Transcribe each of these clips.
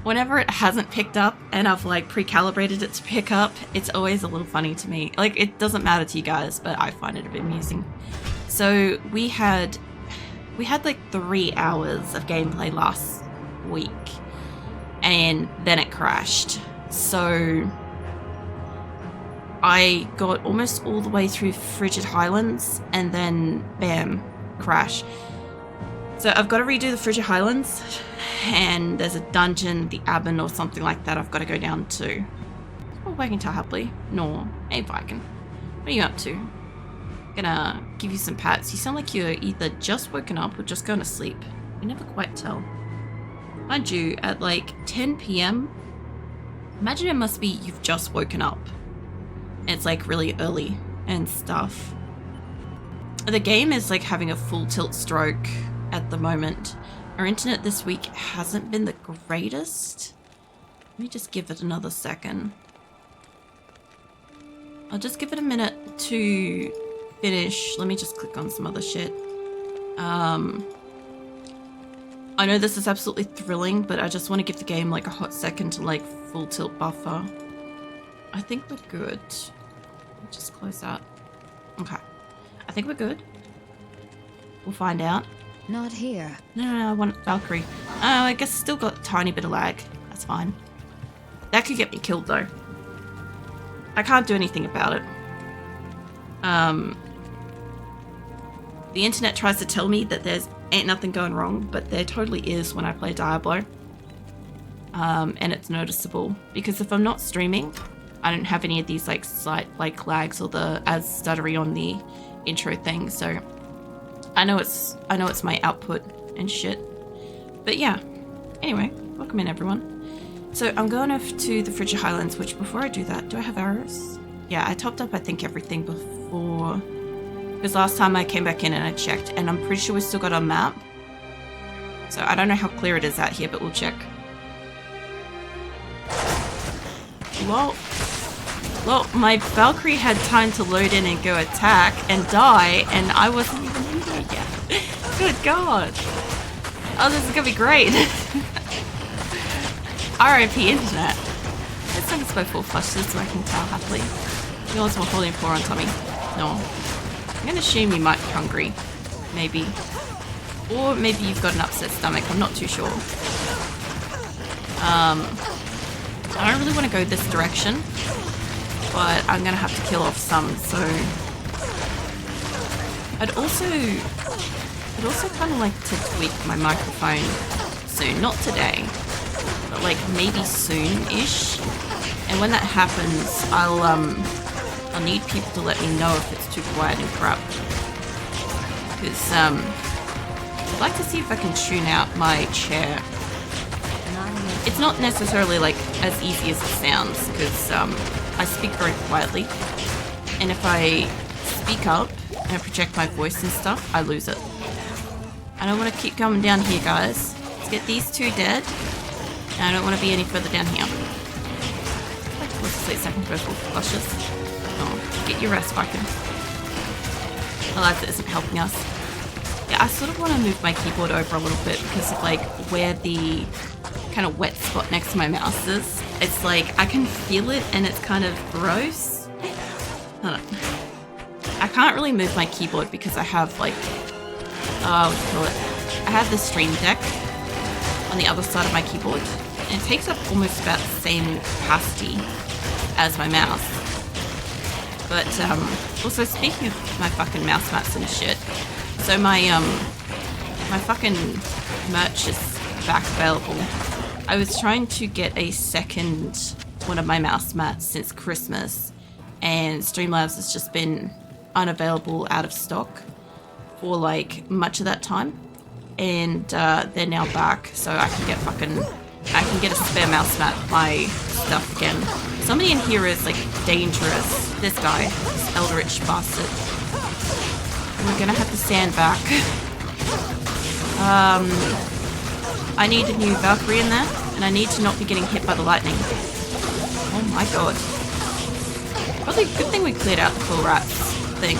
whenever it hasn't picked up and I've like pre-calibrated it to pick up, it's always a little funny to me. Like, it doesn't matter to you guys, but I find it a bit amusing. So we had like 3 hours of gameplay last week, and then it crashed. So I got almost all the way through Frigid Highlands, and then bam, crash. So I've got to redo the Frigid Highlands, and there's a dungeon, the Abbon or something like that, I've got to go down to. Oh, Wagon Happily. No, hey Viking. What are you up to? Gonna give you some pats. You sound like you're either just woken up or just going to sleep. You never quite tell. Mind you, at like 10 PM, imagine it must be you've just woken up. It's like really early and stuff. The game is like having a full tilt stroke at the moment. Our internet this week hasn't been the greatest. Let me just give it another second. I'll just give it a minute to finish. Let me just click on some other shit. I know this is absolutely thrilling, but I just want to give the game like a hot second to like full tilt buffer. I think we're good. Just close that. Okay. I think we're good. We'll find out. Not here. No, I want Valkyrie. Oh, I guess still got a tiny bit of lag. That's fine. That could get me killed though. I can't do anything about it. The internet tries to tell me that there's ain't nothing going wrong, but there totally is when I play Diablo. And it's noticeable because if I'm not streaming, I don't have any of these like slight like lags or the as stuttery on the intro thing, so I know it's my output and shit. But yeah. Anyway, welcome in everyone. So I'm going off to the Frigid Highlands, which before I do that, do I have arrows? Yeah, I topped up I think everything before, because last time I came back in and I checked, and I'm pretty sure we still got our map. So I don't know how clear it is out here, but we'll check. Well, my Valkyrie had time to load in and go attack and die, and I wasn't even in there yet. Good God. Oh, this is gonna be great. RIP internet. Let's take us by full flushes so I can tell happily. You also want holding 4 on Tommy. No. I'm gonna assume you might be hungry. Maybe. Or maybe you've got an upset stomach. I'm not too sure. I don't really want to go this direction, but I'm gonna have to kill off some, so I'd also kind of like to tweak my microphone soon. Not today, but like maybe soon-ish. And when that happens, I'll need people to let me know if it's too quiet and crap. Because I'd like to see if I can tune out my chair. It's not necessarily like as easy as it sounds, because I speak very quietly, and if I speak up and I project my voice and stuff, I lose it. I don't want to keep coming down here, guys. Let's get these 2 dead, and I don't want to be any further down here. Let's say second purple flushes. Oh, get your rest, Viking. Eliza isn't helping us. Yeah, I sort of want to move my keyboard over a little bit because of like where the kind of wet spot next to my mouse is. It's like I can feel it and it's kind of gross. I don't know. I can't really move my keyboard because I have like what do you call it? I have the Stream Deck on the other side of my keyboard, and it takes up almost about the same capacity as my mouse. But also speaking of my fucking mouse mats and shit, so my fucking merch is back available. I was trying to get a second one of my mouse mats since Christmas, and Streamlabs has just been unavailable, out of stock for like much of that time, and they're now back, so I can get a spare mouse mat, my stuff again. Somebody in here is like dangerous. This guy, this eldritch bastard. We're gonna have to stand back. I need a new Valkyrie in there, and I need to not be getting hit by the lightning. Oh my god. Probably a good thing we cleared out the full rats thing.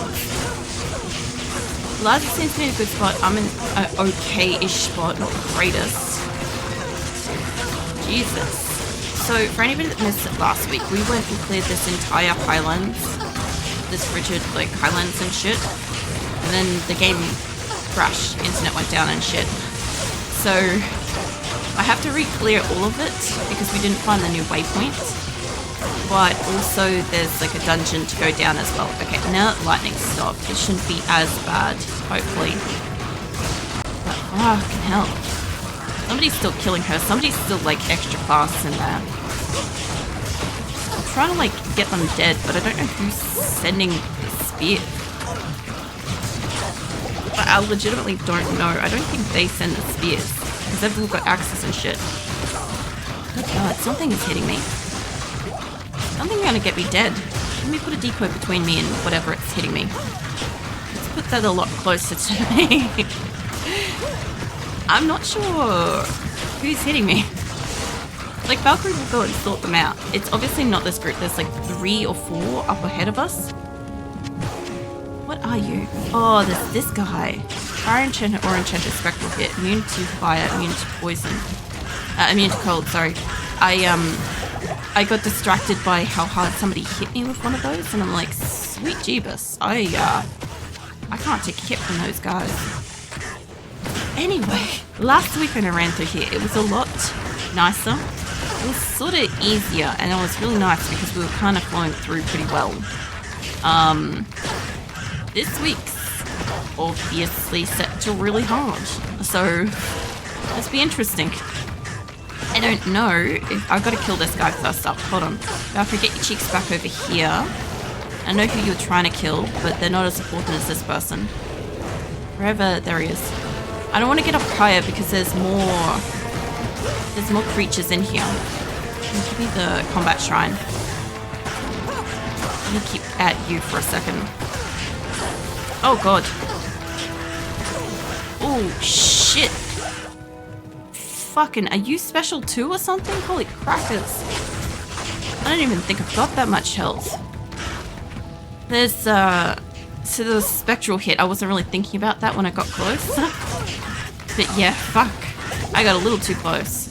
Liza seems to be in a good spot. I'm in an okay-ish spot, not the greatest. Jesus. So, for anybody that missed it last week, we went and cleared this entire Highlands. This Frigid, like, Highlands and shit. And then the game crashed, internet went down and shit. So, I have to re-clear all of it because we didn't find the new waypoint. But also there's like a dungeon to go down as well. Okay, now that lightning stopped, it shouldn't be as bad, hopefully. But fucking hell. Somebody's still killing her. Somebody's still like extra fast in there. I'm trying to like get them dead, but I don't know who's sending the spear. But I legitimately don't know. I don't think they send the spears. Because they've all got axes and shit. Good God, something is hitting me. Something's gonna get me dead. Let me put a decoy between me and whatever it's hitting me. Let's put that a lot closer to me. I'm not sure who's hitting me. Like, Valkyrie will go and sort them out. It's obviously not this group. There's like 3 or 4 up ahead of us. What are you? Oh, there's this guy. Fire enchanted or enchanted spectral hit. Immune to fire, immune to poison. Immune to cold, sorry. I got distracted by how hard somebody hit me with one of those, and I'm like, sweet Jeebus, I can't take a hit from those guys. Anyway, last week when I ran through here, it was a lot nicer. It was sort of easier, and it was really nice because we were kind of flowing through pretty well. This week's obviously set to really hard, so let's be interesting. I don't know if I've got to kill this guy first up. Hold on. Valkyrie, get your cheeks back over here. I know who you're trying to kill, but they're not as important as this person. Wherever there he is. I don't want to get up higher because there's more creatures in here. Give me the combat shrine. Let me keep at you for a second. Oh God. Oh shit. Fucking, are you special too or something? Holy crackers. I don't even think I've got that much health. There's, so there was spectral hit. I wasn't really thinking about that when I got close. But yeah, fuck. I got a little too close.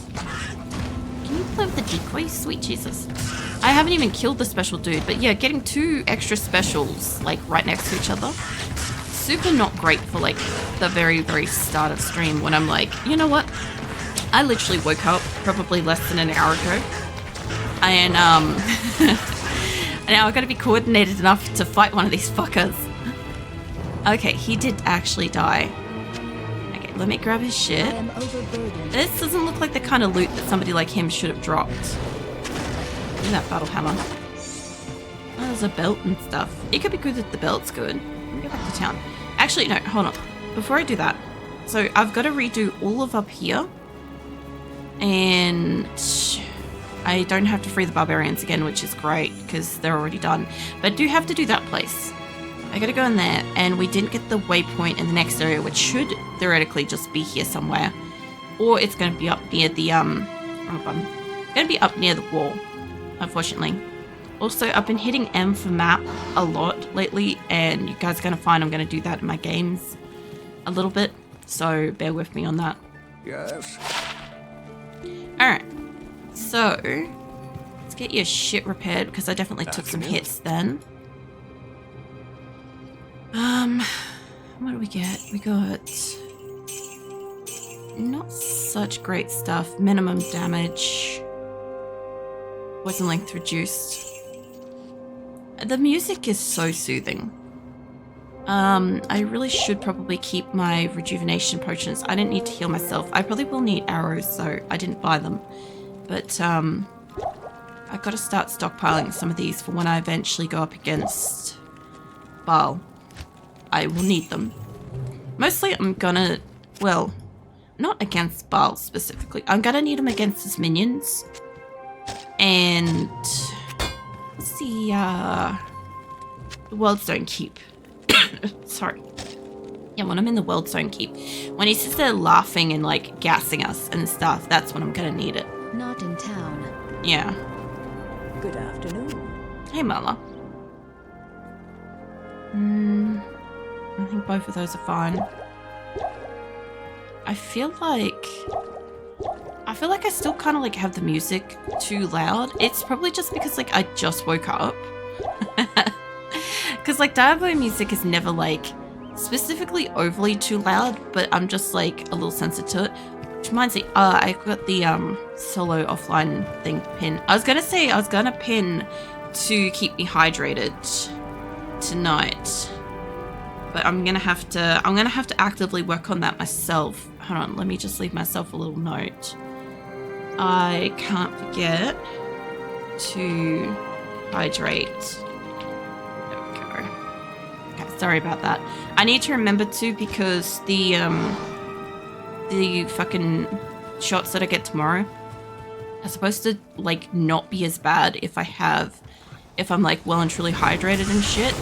Can you play with the decoy? Sweet Jesus. I haven't even killed the special dude, but yeah, getting 2 extra specials, like, right next to each other. Super not great for, like, the very, very start of stream when I'm like, you know what? I literally woke up probably less than an hour ago, and now I've got to be coordinated enough to fight one of these fuckers. Okay, he did actually die. Okay, let me grab his shit. This doesn't look like the kind of loot that somebody like him should have dropped. Look at that battle hammer. Oh, there's a belt and stuff. It could be good that the belt's good. Let me go back to town. Actually, no, hold on. Before I do that, so I've got to redo all of up here. And I don't have to free the barbarians again, which is great because they're already done. But I do have to do that place. I gotta go in there, and we didn't get the waypoint in the next area, which should theoretically just be here somewhere. Or it's gonna be up near the, it's gonna be up near the wall, unfortunately. Also, I've been hitting M for map a lot lately, and you guys are gonna find I'm gonna do that in my games a little bit. So bear with me on that. Yes. Alright, so let's get your shit repaired because I definitely took some hits then. What do we get? We got not such great stuff. Minimum damage. Poison length reduced. The music is so soothing. I really should probably keep my rejuvenation potions. I didn't need to heal myself. I probably will need arrows, so I didn't buy them. But, I've got to start stockpiling some of these for when I eventually go up against Baal. I will need them. Mostly I'm gonna, well, not against Baal specifically. I'm gonna need them against his minions. And, what's the World Zone Keep? Sorry. Yeah, when I'm in the World Zone Keep. When he sits there laughing and, like, gassing us and stuff, that's when I'm gonna need it. Not in town. Yeah. Good afternoon. Hey, Mala. I think both of those are fine. I feel like I feel like I still kind of like have the music too loud. It's probably just because like I just woke up. Because like Diablo music is never like specifically overly too loud, but I'm just like a little sensitive to it. Which reminds me, I got the solo offline thing pin. I was gonna pin to keep me hydrated tonight, but I'm gonna have to actively work on that myself. Hold on, let me just leave myself a little note. I can't forget to hydrate. There we go. Okay, sorry about that. I need to remember to, because the fucking shots that I get tomorrow are supposed to like not be as bad if I'm like well and truly hydrated and shit.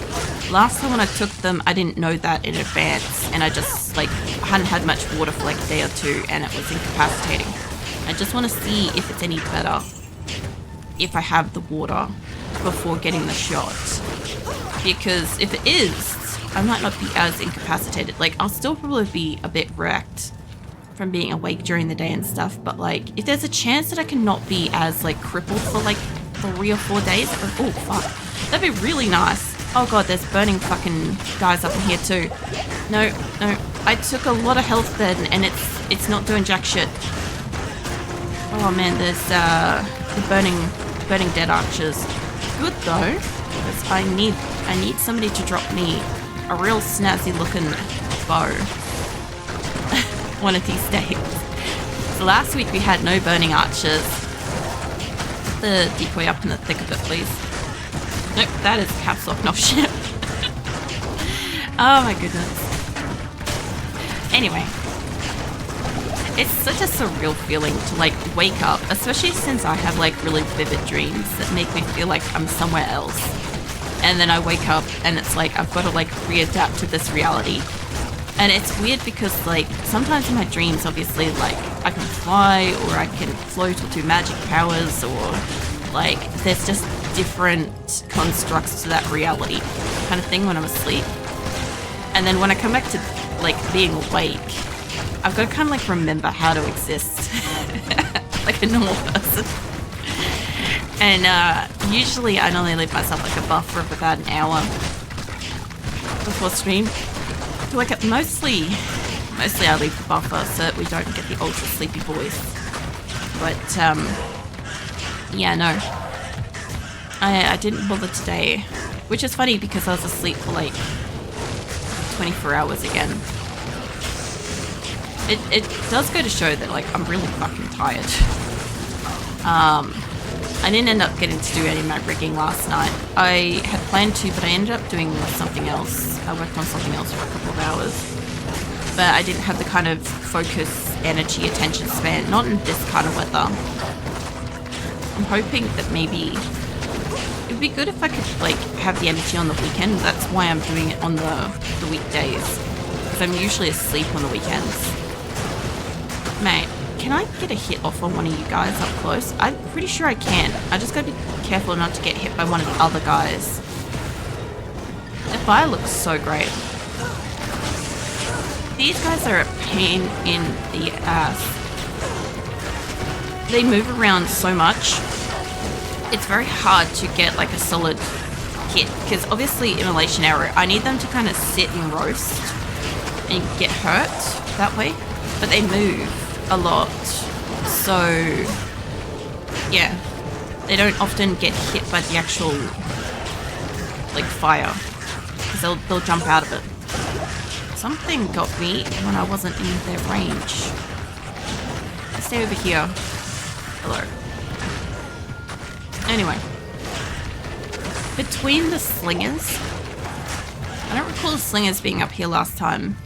Last time when I took them, I didn't know that in advance, and I just like hadn't had much water for like a day or two, and it was incapacitating. I just want to see if it's any better if I have the water before getting the shot, because if it is, I might not be as incapacitated. Like, I'll still probably be a bit wrecked from being awake during the day and stuff, but like if there's a chance that I can not be as like crippled for like 3 or 4 days, oh fuck, that'd be really nice. Oh god, there's burning fucking guys up in here too. No, I took a lot of health then, and it's not doing jack shit. Oh man, there's the burning dead archers. Good though, because I need somebody to drop me a real snazzy looking bow one of these days. So last week we had no burning archers. Put the decoy up in the thick of it, please. Nope, that is caps lock, no shit. Oh my goodness. Anyway, it's such a surreal feeling to like wake up, especially since I have like really vivid dreams that make me feel like I'm somewhere else. And then I wake up and it's like I've got to like readapt to this reality. And it's weird because like sometimes in my dreams, obviously, like I can fly or I can float or do magic powers, or like there's just different constructs to that reality kind of thing when I'm asleep. And then when I come back to like being awake, I've got to kind of like remember how to exist like a normal person. And usually I normally leave myself like a buffer of about an hour before stream. So like mostly I leave the buffer so that we don't get the ultra sleepy boys. But yeah, no, I didn't bother today, which is funny because I was asleep for like 24 hours again. It does go to show that like I'm really fucking tired. I didn't end up getting to do any of my rigging last night. I had planned to, but I ended up doing something else. I worked on something else for a couple of hours. But I didn't have the kind of focus, energy, attention span, not in this kind of weather. I'm hoping that maybe it would be good if I could like have the energy on the weekend. That's why I'm doing it on the weekdays, because I'm usually asleep on the weekends. Mate, can I get a hit off on one of you guys up close? I'm pretty sure I can. I just gotta be careful not to get hit by one of the other guys. The fire looks so great. These guys are a pain in the ass. They move around so much. It's very hard to get like a solid hit, because obviously immolation arrow, I need them to kind of sit and roast and get hurt that way, but they move a lot, so yeah, they don't often get hit by the actual like fire, because they'll jump out of it. Something got me when I wasn't in their range. Let's stay over here. Hello. Anyway, between the slingers, I don't recall the slingers being up here last time.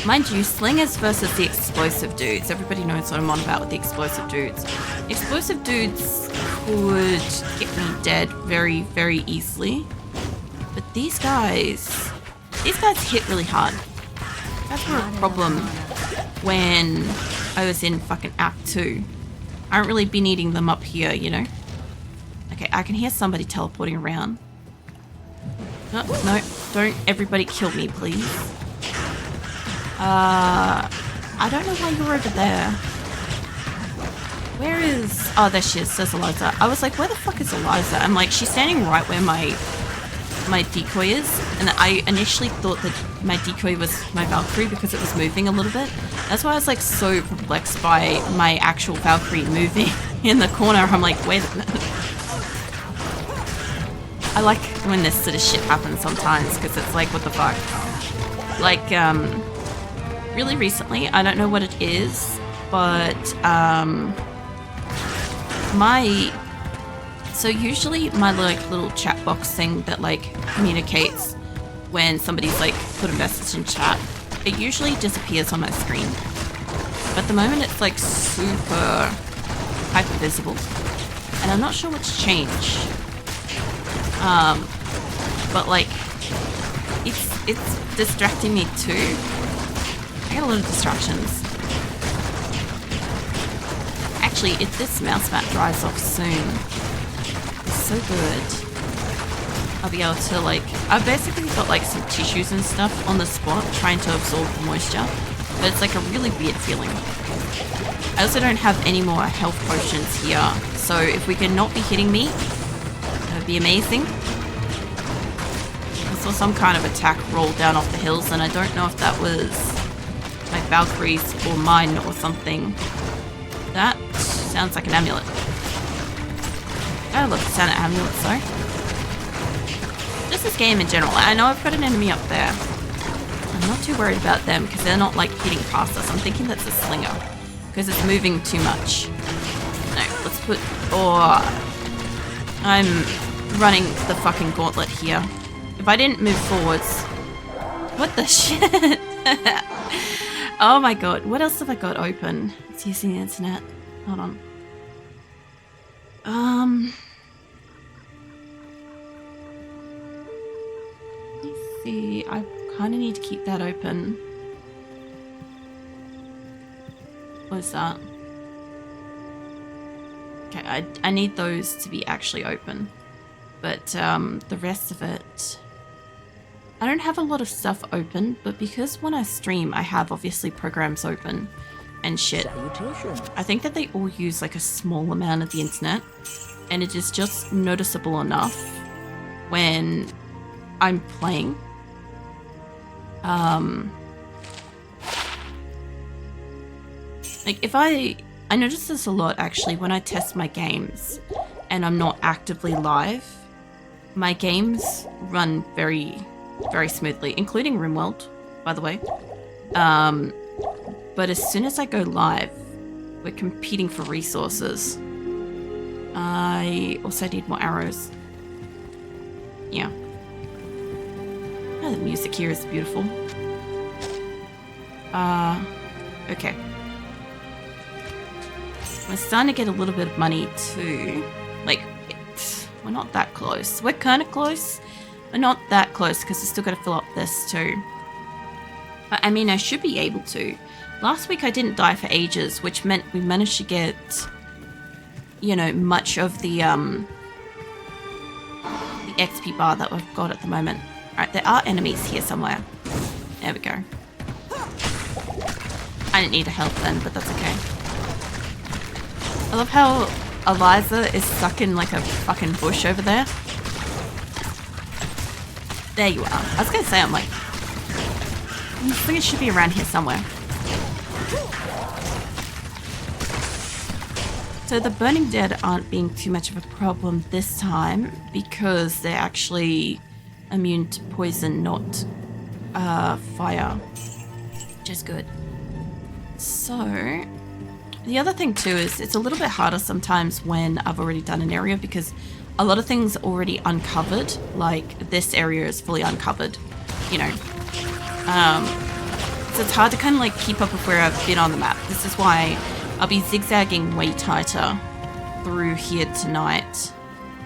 Mind you, slingers versus the explosive dudes. Everybody knows what I'm on about with the explosive dudes. Explosive dudes could get me dead very, very easily. But these guys hit really hard. That's were a problem when I was in fucking Act 2. I don't really be needing them up here, you know? Okay, I can hear somebody teleporting around. No, don't everybody kill me, please. I don't know why you're over there. Where is... Oh, there she is. There's Eliza. I was like, where the fuck is Eliza? I'm like, she's standing right where my decoy is. And I initially thought that my decoy was my Valkyrie because it was moving a little bit. That's why I was like so perplexed by my actual Valkyrie moving in the corner. I'm like, wait a minute. I like when this sort of shit happens sometimes because it's like, what the fuck? Like, really recently, I don't know what it is, but, so usually my like little chat box thing that like communicates when somebody's like put a message in chat, it usually disappears on my screen. But at the moment it's like super hyper visible, and I'm not sure what's changed. But like it's distracting me too. I get a lot of distractions. Actually, if this mouse mat dries off soon, it's so good. I'll be able to like, I've basically got like some tissues and stuff on the spot trying to absorb the moisture, but it's like a really weird feeling. I also don't have any more health potions here, so if we can not be hitting me, that would be amazing. I saw some kind of attack roll down off the hills, and I don't know if that was my Valkyries or mine or something. That sounds like an amulet. I love the sound of amulets though. Just this game in general. I know I've got an enemy up there. I'm not too worried about them because they're not like hitting past us. I'm thinking that's a slinger because it's moving too much. No, let's put... Or... I'm running the fucking gauntlet here. If I didn't move forwards... What the shit? Oh my god. What else have I got open? It's using the internet. Hold on. Let's see. I kind of need to keep that open. What is that? Okay, I need those to be actually open. But the rest of it... I don't have a lot of stuff open, but because when I stream, I have obviously programs open and shit. I think that they all use like a small amount of the internet, and it is just noticeable enough when I'm playing. Like if I notice this a lot actually when I test my games and I'm not actively live, my games run very smoothly, including RimWorld, by the way. But as soon as I go live, we're competing for resources. I also need more arrows. Yeah. Oh, the music here is beautiful. Okay. We're starting to get a little bit of money too. Like, we're not that close. We're kind of close. We're not that close because we've still got to fill up this too. But I mean, I should be able to. Last week I didn't die for ages, which meant we managed to get, you know, much of the XP bar that we've got at the moment. Alright, there are enemies here somewhere. There we go. I didn't need a health then, but that's okay. I love how Eliza is stuck in like a fucking bush over there. There you are. I was going to say, I'm like, I think it should be around here somewhere. So the Burning Dead aren't being too much of a problem this time because they're actually immune to poison, not fire, which is good. So the other thing too is it's a little bit harder sometimes when I've already done an area because a lot of things are already uncovered. Like this area is fully uncovered, you know. So it's hard to kind of like keep up with where I've been on the map. This is why I'll be zigzagging way tighter through here tonight.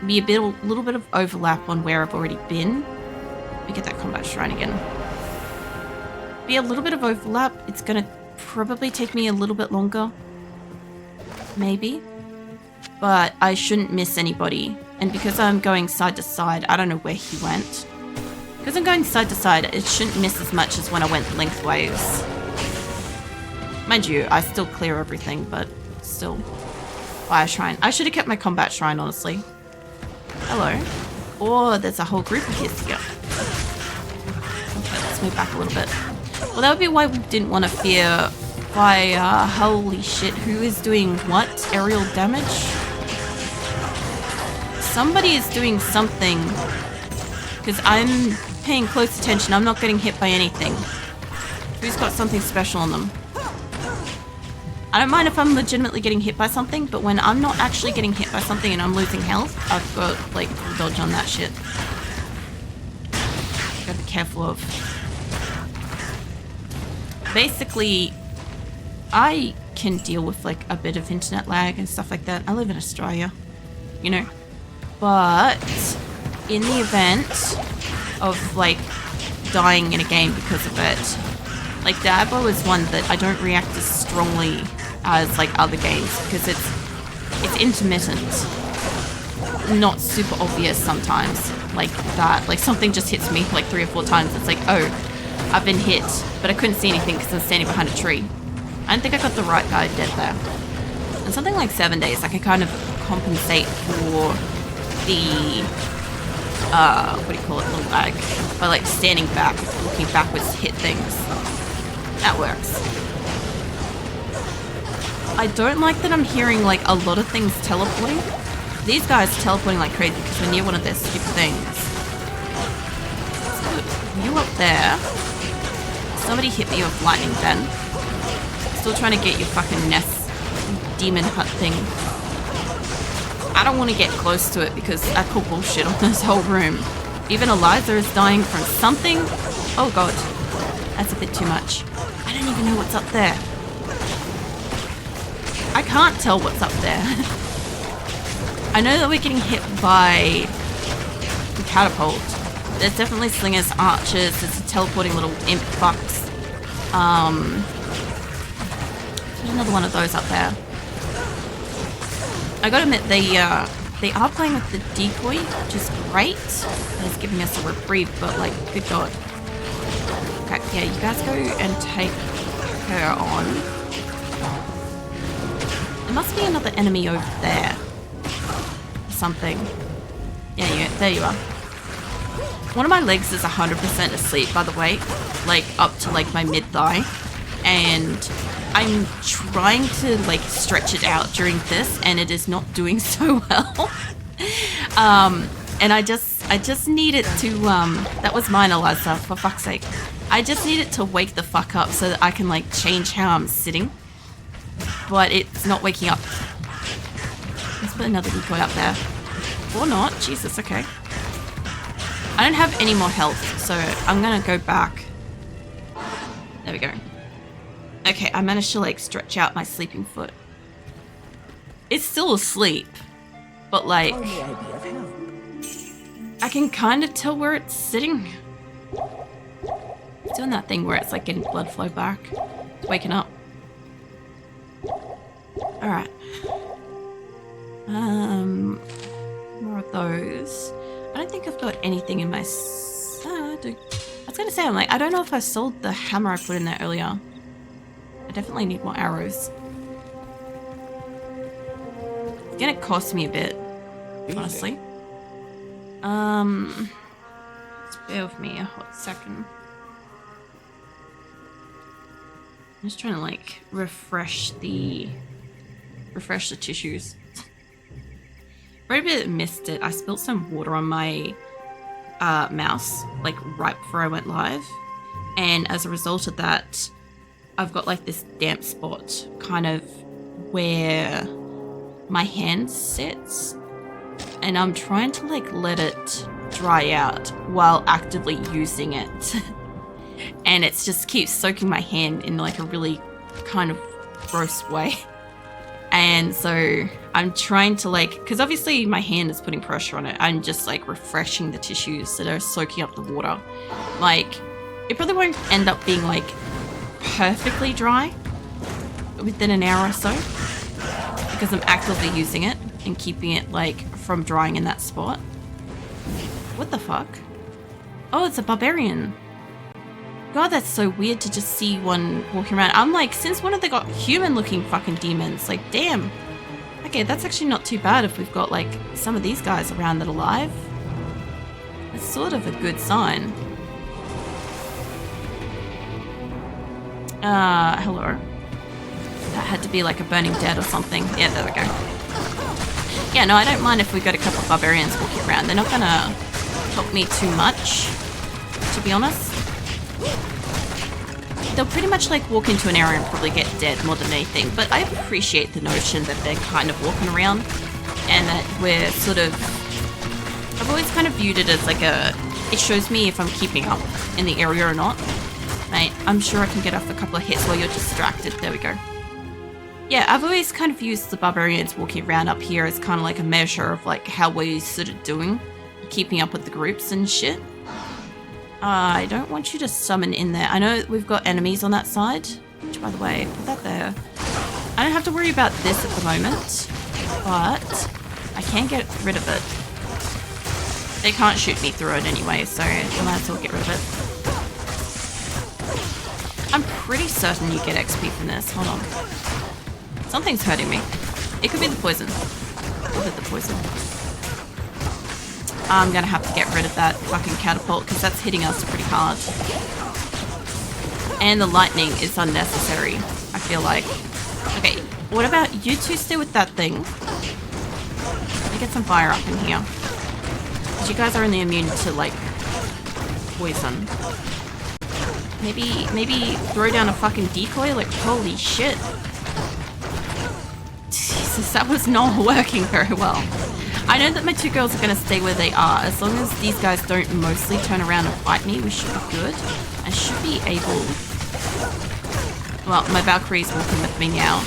Be a little bit of overlap on where I've already been. Let me get that combat shrine again. Be a little bit of overlap. It's gonna probably take me a little bit longer, maybe, but I shouldn't miss anybody. And because I'm going side to side, I don't know where he went. Because I'm going side to side, it shouldn't miss as much as when I went lengthways. Mind you, I still clear everything, but still. Fire shrine. I should have kept my combat shrine, honestly. Hello. Oh, there's a whole group of kids here. Okay, let's move back a little bit. Well, that would be why we didn't want to fear fire. Holy shit, who is doing what? Aerial damage? Somebody is doing something. Because I'm paying close attention. I'm not getting hit by anything. Who's got something special on them? I don't mind if I'm legitimately getting hit by something, but when I'm not actually getting hit by something and I'm losing health, I've got, like, dodge on that shit. Gotta be careful of. Basically, I can deal with, like, a bit of internet lag and stuff like that. I live in Australia, you know? But in the event of, like, dying in a game because of it, like, Diablo is one that I don't react as strongly as, like, other games because it's intermittent. Not super obvious sometimes, like that. Like, something just hits me, like, 3 or 4 times. It's like, oh, I've been hit, but I couldn't see anything because I was standing behind a tree. I don't think I got the right guy dead there. And something like 7 days, I can kind of compensate for the, what do you call it, the lag, by, like, standing back, looking backwards to hit things. That works. I don't like that I'm hearing, like, a lot of things teleporting. These guys are teleporting like crazy because we're near one of their stupid things. So, you up there. Somebody hit me with lightning then. Still trying to get your fucking nest demon hut thing. I don't want to get close to it because I call bullshit on this whole room. Even Eliza is dying from something. Oh god. That's a bit too much. I don't even know what's up there. I can't tell what's up there. I know that we're getting hit by the catapult. There's definitely slingers, archers, there's a teleporting little imp fucks. There's another one of those up there. I gotta admit, they are playing with the decoy, which is great. It's giving us a reprieve, but, like, good god. Okay, yeah, you guys go and take her on. There must be another enemy over there. Something. Yeah, there you are. One of my legs is 100% asleep, by the way. Like, up to, like, my mid-thigh. And I'm trying to, like, stretch it out during this, and it is not doing so well. And I just need it to, that was mine, Eliza, for fuck's sake. I just need it to wake the fuck up so that I can, like, change how I'm sitting. But it's not waking up. Let's put another decoy up there. Or not. Jesus, okay. I don't have any more health, so I'm gonna go back. There we go. Okay, I managed to, like, stretch out my sleeping foot. It's still asleep, but, like, I can kind of tell where it's sitting. It's doing that thing where it's, like, getting blood flow back. It's waking up. Alright. More of those. I don't think I've got anything in my... I was gonna say, I'm like, I don't know if I sold the hammer I put in there earlier. I definitely need more arrows. It's gonna cost me a bit, honestly. Just bear with me a hot second. I'm just trying to, like, refresh the tissues. Right a bit missed it. I spilled some water on my mouse, like, right before I went live. And as a result of that, I've got, like, this damp spot kind of where my hand sits. And I'm trying to, like, let it dry out while actively using it. And it just keeps soaking my hand in, like, a really kind of gross way. And so I'm trying to, like, because obviously my hand is putting pressure on it. I'm just, like, refreshing the tissues that are soaking up the water. Like, it probably won't end up being, like, perfectly dry within an hour or so, because I'm actively using it and keeping it, like, from drying in that spot. What the fuck? Oh, it's a barbarian. God, that's so weird to just see one walking around. I'm like, since when have they got human-looking fucking demons? Like, damn. Okay, that's actually not too bad if we've got, like, some of these guys around that are alive. It's sort of a good sign. Hello. That had to be like a burning dead or something. Yeah, there we go. Yeah, no, I don't mind if we got a couple of barbarians walking around. They're not gonna help me too much, to be honest. They'll pretty much like walk into an area and probably get dead more than anything, but I appreciate the notion that they're kind of walking around and that we're sort of... I've always kind of viewed it as like a... It shows me if I'm keeping up in the area or not. Right, I'm sure I can get off a couple of hits while you're distracted. There we go. Yeah, I've always kind of used the barbarians walking around up here as kind of like a measure of like how we're sort of doing, keeping up with the groups and shit. I don't want you to summon in there. I know we've got enemies on that side, which by the way, put that there. I don't have to worry about this at the moment, but I can get rid of it. They can't shoot me through it anyway, so I might as well get rid of it. I'm pretty certain you get XP from this. Hold on. Something's hurting me. It could be the poison. Is it the poison? I'm gonna have to get rid of that fucking catapult because that's hitting us pretty hard. And the lightning is unnecessary, I feel like. Okay, what about you two stay with that thing? Let me get some fire up in here. Because you guys are only immune to, like, poison. Maybe throw down a fucking decoy? Like, holy shit. Jesus, that was not working very well. I know that my two girls are going to stay where they are. As long as these guys don't mostly turn around and fight me, we should be good. I should be able... Well, my Valkyrie's walking with me now.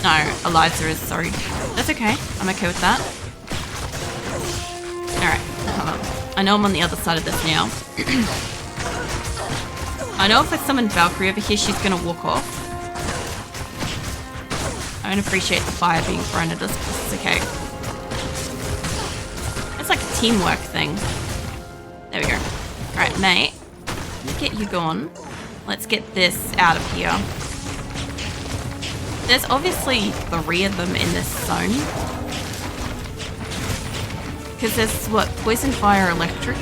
No, Eliza is, sorry. That's okay. I'm okay with that. Alright, hold on. I know I'm on the other side of this now. I know if I summon Valkyrie over here, she's going to walk off. I don't appreciate the fire being thrown at us, but it's okay. It's like a teamwork thing. There we go. Alright, mate. Let's get you gone. Let's get this out of here. There's obviously 3 of them in this zone. Because there's, what, poison, fire, electric?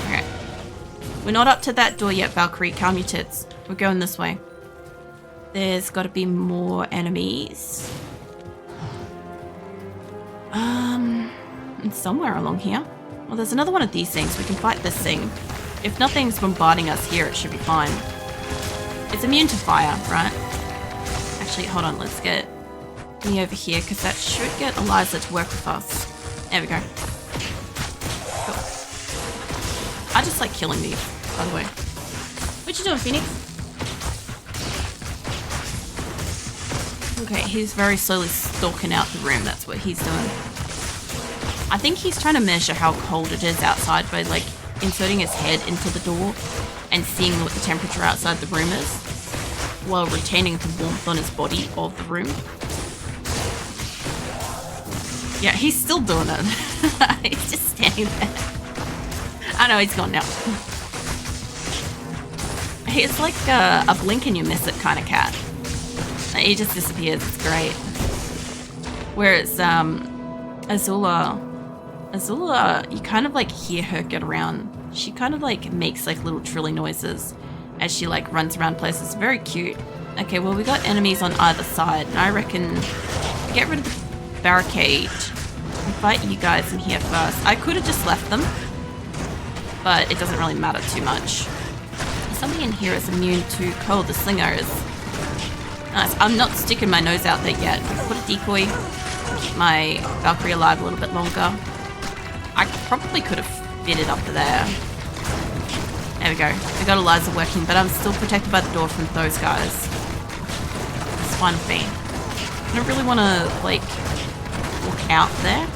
Okay. We're not up to that door yet, Valkyrie. Calm your tits. We're going this way. There's got to be more enemies. It's somewhere along here. Well, there's another one of these things. We can fight this thing. If nothing's bombarding us here, it should be fine. It's immune to fire, right? Actually, hold on. Let's get me over here, because that should get Eliza to work with us. There we go. Cool. I just like killing these, by the way. What you doing, Phoenix? Okay, he's very slowly stalking out the room. That's what he's doing. I think he's trying to measure how cold it is outside by, like, inserting his head into the door and seeing what the temperature outside the room is while retaining the warmth on his body of the room. Yeah, he's still doing it. He's just standing there. I know, he's gone now. He's like a blink and you miss it kind of cat. He just disappears. It's great. Whereas Azula, you kind of like hear her get around. She kind of like makes like little trilling noises as she like runs around places. Very cute. Okay, well we got enemies on either side, and I reckon get rid of the barricade and fight you guys in here first. I could have just left them, but it doesn't really matter too much. Somebody in here is immune to cold. The slinger is. Nice. I'm not sticking my nose out there yet. Put a decoy, keep my Valkyrie alive a little bit longer. I probably could have fit it up to there. There we go. We got Eliza working, but I'm still protected by the door from those guys. It's fine with me. I don't really want to, like, walk out there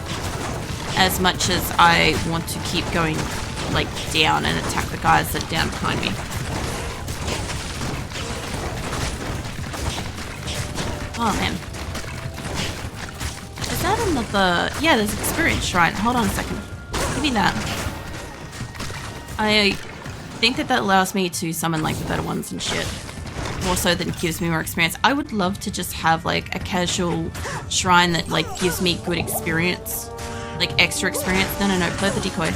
as much as I want to keep going, like, down and attack the guys that are down behind me. Oh, man. Is that another... Yeah, there's experience shrine. Hold on a second. Give me that. think that allows me to summon like the better ones and shit. More so than gives me more experience. I would love to just have like a casual shrine that like gives me good experience. Like extra experience. No, play the decoy.